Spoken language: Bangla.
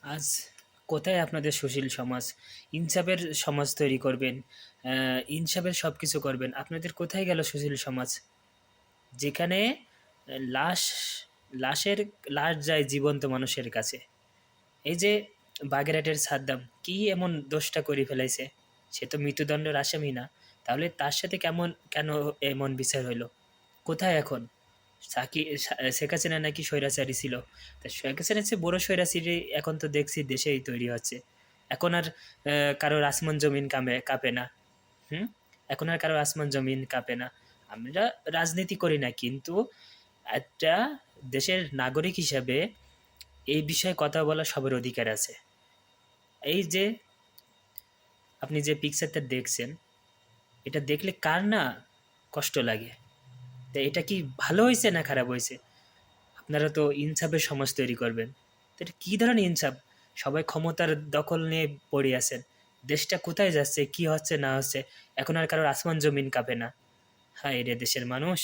আজ কোথায় আপনাদের সুশীল সমাজ? ইনসাফের সমাজ তৈরি করবেন, ইনসাফের সব কিছু করবেন। আপনাদের কোথায় গেল সুশীল সমাজ? যেখানে লাশ লাশের লাশ যায় জীবন্ত মানুষের কাছে। এই যে বাগেরহাটের সাদ্দাম কি এমন দোষটা করে ফেলাইছে? সে তো মৃত্যুদণ্ডের আসামি না। তাহলে তার সাথে কেন এমন বিচার হইল? কোথায় এখন? শেখ হাসিনা নাকি স্বৈরাচারী ছিল। তা শেখ হাসিনার চেয়ে বড় স্বৈরাচারী এখন তো দেখছি দেশেই তৈরি হচ্ছে। এখন আর কারোর আসমান জমিন কাঁপে না। হুম? এখন আর কারোর আসমান জমিন কাঁপে না। আমরা রাজনীতি করি না, কিন্তু একটা দেশের নাগরিক হিসাবে এই বিষয়ে কথা বলার সবার অধিকার আছে। এই যে আপনি যে পিকচারটা দেখছেন, এটা দেখলে কার না কষ্ট লাগে? তো এটা কি ভালো হয়েছে না খারাপ হয়েছে? আপনারা তো ইনসাফের সমাজ তৈরি করবেন। তো এটা কী ধরনের ইনসাফ? সবাই ক্ষমতার দখল নিয়ে পড়ে আছেন। দেশটা কোথায় যাচ্ছে, কি হচ্ছে না হচ্ছে, এখন আর কারোর আসমান জমিন কাঁপে না। হায় রে দেশের মানুষ!